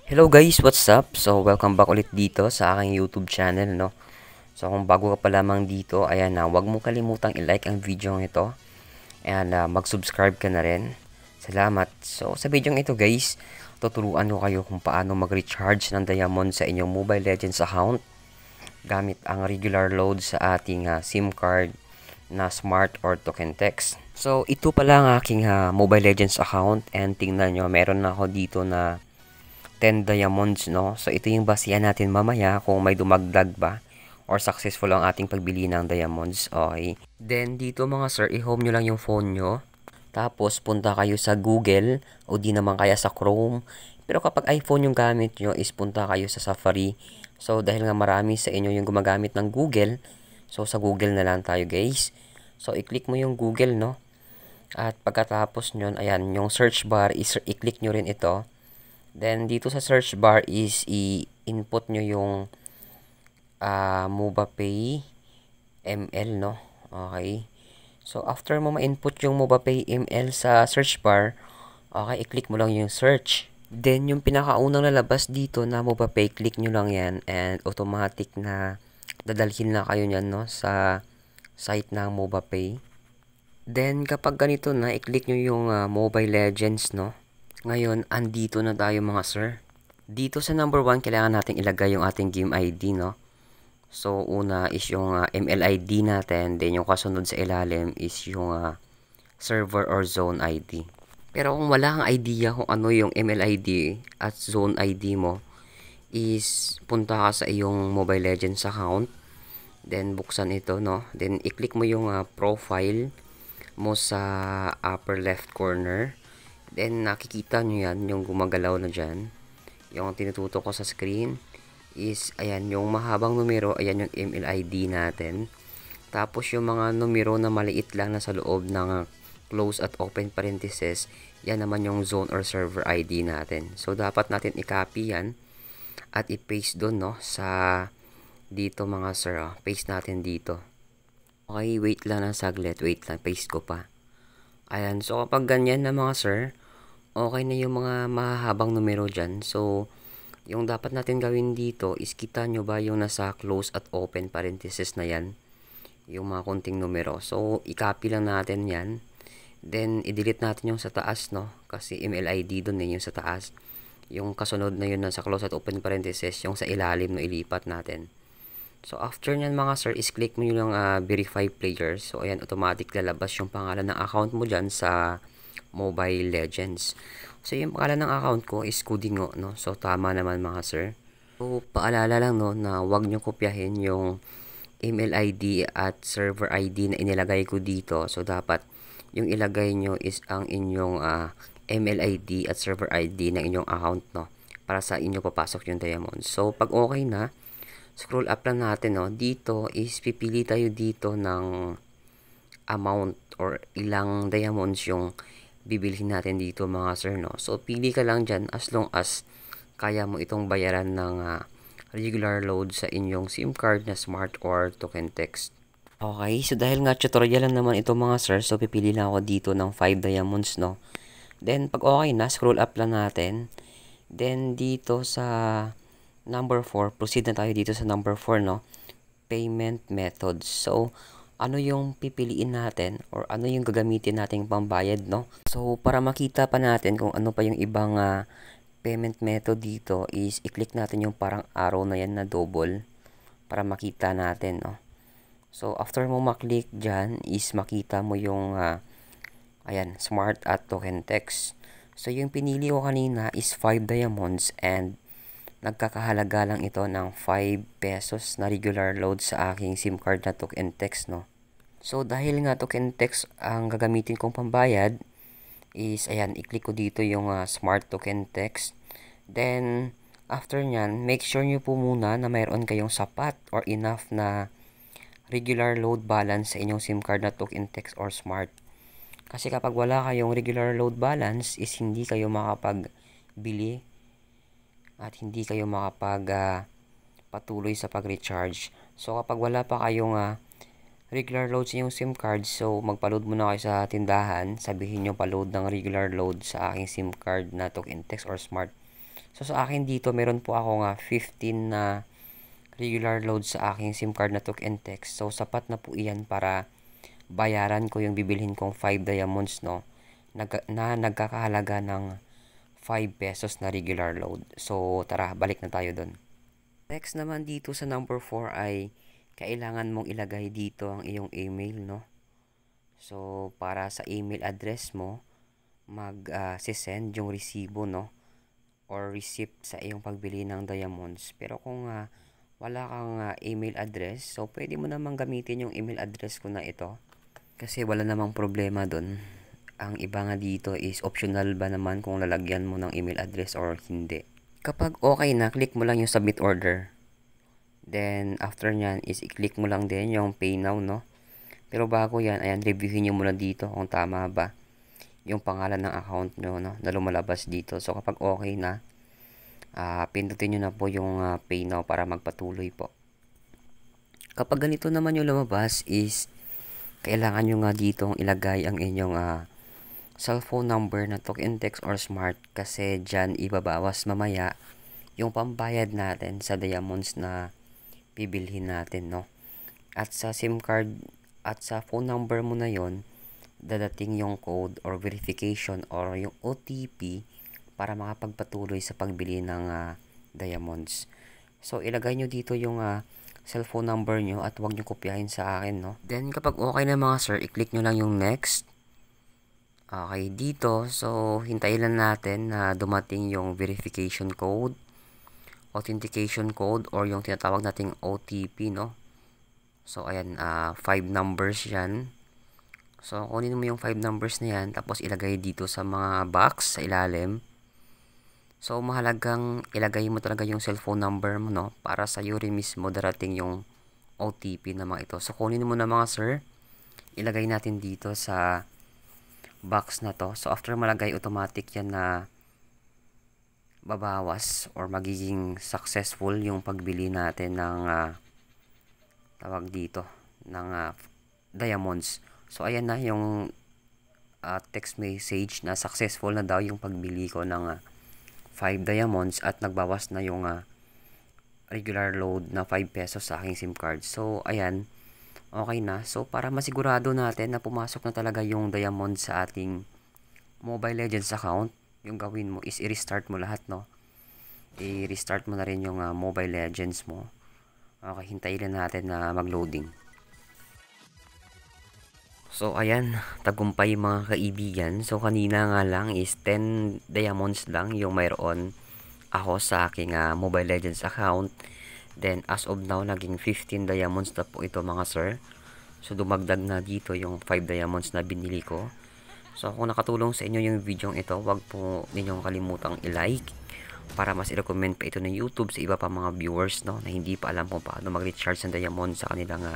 Hello guys, what's up? So, welcome back ulit dito sa aking YouTube channel, no? So, kung bago ka pa lamang dito, ayan na, huwag mo kalimutang i-like ang video ito. And mag-subscribe ka na rin. Salamat. So, sa video ito guys, tuturuan ko kayo kung paano mag-recharge ng diamond sa inyong Mobile Legends account gamit ang regular load sa ating SIM card na Smart or Token Text. So, ito pala ang aking Mobile Legends account and tingnan nyo, meron na ako dito na 10 diamonds, no? So, ito yung basihan natin mamaya kung may dumagdag ba or successful ang ating pagbili ng diamonds. Okay. Then, dito mga sir, i-home nyo lang yung phone nyo. Tapos, punta kayo sa Google o di naman kaya sa Chrome. Pero kapag iPhone yung gamit nyo, is punta kayo sa Safari. So, dahil nga marami sa inyo yung gumagamit ng Google, so sa Google na lang tayo guys. So, i-click mo yung Google, no? At pagkatapos nyon, ayan, yung search bar, i-click nyo rin ito. Then, dito sa search bar is i-input nyo yung MobaPay ML, no? Okay. So, after mo ma-input yung MobaPay ML sa search bar, okay, i-click mo lang yung search. Then, yung pinakaunang lalabas dito na MobaPay, click nyo lang yan and automatic na dadalhin na kayo nyan, no? Sa site ng MobaPay. Then, kapag ganito na, i-click nyo yung Mobile Legends, no? Ngayon, andito na tayo mga sir. Dito sa number 1, kailangan natin ilagay yung ating game ID, no? So, una is yung MLID natin. Then, yung kasunod sa ilalim is yung server or zone ID. Pero kung wala kang idea kung ano yung MLID at zone ID mo, is punta ka sa iyong Mobile Legends account. Then, buksan ito, no? Then, i-click mo yung profile mo sa upper left corner. Then, nakikita nyo yan, yung gumagalaw na dyan. Yung tinututok ko sa screen is, ayan, yung mahabang numero, ayan yung MLID natin. Tapos, yung mga numero na maliit lang na sa loob ng close at open parenthesis, yan naman yung zone or server ID natin. So, dapat natin i-copy yan at i-paste doon, no, sa dito mga sir. Paste natin dito. Okay, wait lang ng saglit. Wait lang, paste ko pa. Ayan, so kapag ganyan na mga sir, okay na yung mga mahabang numero dyan. So, yung dapat natin gawin dito is kita nyo ba yung nasa close at open parenthesis na yan. Yung mga konting numero. So, i-copy lang natin yan. Then, i-delete natin yung sa taas, no? Kasi MLID dun yung sa taas. Yung kasunod na yun nasa close at open parenthesis, yung sa ilalim no ilipat natin. So, after nyan mga sir, is click mo yung verify player. So, ayan, automatic lalabas yung pangalan ng account mo dyan sa Mobile Legends. So, yung pangalan ng account ko is Kudingo, no? So, tama naman mga sir. So, paalala lang, no, na huwag nyo kopyahin yung email ID at server ID na inilagay ko dito. So, dapat yung ilagay nyo is ang inyong email ID at server ID ng inyong account, no? Para sa inyo papasok yung diamond. So, pag okay na, scroll up lang natin, no? Dito is pipili tayo dito ng amount or ilang diamonds yung bibilhin natin dito mga sir, no? So, pili ka lang dyan as long as kaya mo itong bayaran ng regular load sa inyong SIM card na Smart or Token Text. Okay, so dahil nga tutorial lang naman ito mga sir, so pipili lang ako dito ng 5 diamonds, no? Then, pag okay na, scroll up lang natin. Then, dito sa number 4, proceed na tayo dito sa number 4, no? Payment methods. So, ano yung pipiliin natin or ano yung gagamitin nating pambayad, no? So, para makita pa natin kung ano pa yung ibang payment method dito is i-click natin yung parang arrow na yan na double para makita natin, no? So, after mo maklik dyan is makita mo yung ayan, Smart at Token Text. So, yung pinili ko kanina is 5 diamonds and nagkakahalaga lang ito ng 5 pesos na regular load sa aking SIM card na Token Text, no? So, dahil nga Token Text ang gagamitin kong pambayad, is, ayan, i-click ko dito yung Smart Token Text. Then, after nyan, make sure nyo po muna na mayroon kayong sapat or enough na regular load balance sa inyong SIM card na Token Text or Smart. Kasi kapag wala kayong regular load balance, is hindi kayo makapagbili at hindi kayo patuloy sa pag-recharge. So, kapag wala pa kayong regular load sa inyong SIM card, so magpa-load muna kayo sa tindahan. Sabihin nyo pa-load ng regular load sa aking SIM card na Token Text or Smart. So sa akin dito, meron po ako nga 15 na regular load sa aking SIM card na Talk and Text. So sapat na po iyan para bayaran ko yung bibilhin kong 5 diamonds, no? Na nagkakahalaga ng 5 pesos na regular load. So tara, balik na tayo doon. Next naman dito sa number 4 ay kailangan mong ilagay dito ang iyong email, no? So para sa email address mo, mag-send yung resibo, no? Or receipt sa iyong pagbili ng diamonds. Pero kung wala kang email address, so pwede mo namang gamitin yung email address ko na ito. Kasi wala namang problema doon. Ang iba nga dito is optional ba naman kung lalagyan mo ng email address or hindi. Kapag okay na, click mo lang yung submit order. Then after nyan is i-click mo lang din yung pay now, no? Pero bago yan, ayan, reviewin nyo muna dito kung tama ba yung pangalan ng account nyo, no, na lumalabas dito. So kapag okay na, pindutin nyo na po yung pay now para magpatuloy po. Kapag ganito naman yung lumabas is kailangan nyo nga ditong ilagay ang inyong cellphone number na Talk and Text or Smart, kasi dyan ibabawas mamaya yung pambayad natin sa diamonds na bibilhin natin, no? At sa SIM card at sa phone number mo na yon, dadating yung code or verification or yung OTP para makapagpatuloy sa pagbili ng diamonds. So ilagay nyo dito yung cellphone number nyo at huwag nyo kopyahin sa akin, no? Then kapag okay na mga sir, i-click nyo lang yung next. Okay, dito, so hintayin lang natin na dumating yung verification code, authentication code, or yung tinatawag nating OTP, no? So ayan, 5 numbers yan. So kunin mo yung 5 numbers na yan, tapos ilagay dito sa mga box sa ilalim. So mahalagang ilagay mo talaga yung cellphone number mo, no? Para sa iyo rin mismo darating yung OTP na mga ito. So kunin mo na mga sir, ilagay natin dito sa box na to. So after malagay, automatic yan na babawas or magiging successful yung pagbili natin ng tawag dito ng diamonds. So ayan na yung text message na successful na daw yung pagbili ko ng 5 diamonds at nagbawas na yung regular load na 5 pesos sa aking SIM card. So ayan, okay na. So para masigurado natin na pumasok na talaga yung diamond sa ating Mobile Legends account, yung gawin mo is i-restart mo lahat, no? I-restart mo na rin yung Mobile Legends mo. Okay, hintayin na natin na mag-loading. So ayan, tagumpay mga kaibigan. So kanina nga lang is 10 diamonds lang yung mayroon ako sa aking Mobile Legends account. Then as of now, naging 15 diamonds na po ito mga sir. So dumagdag na dito yung 5 diamonds na binili ko. So kung nakatulong sa inyo yung video ito, wag po ninyong kalimutang i-like para mas i-recommend pa ito ng YouTube sa iba pa mga viewers, no, na hindi pa alam kung paano mag-recharge ng diamonds sa kanilang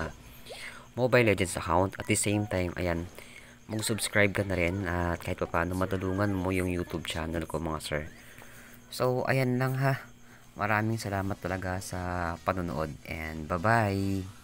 Mobile Legends account. At the same time, ayan, mag-subscribe ka na rin at kahit pa paano matulungan mo yung YouTube channel ko mga sir. So ayan lang ha. Maraming salamat talaga sa panonood and bye-bye!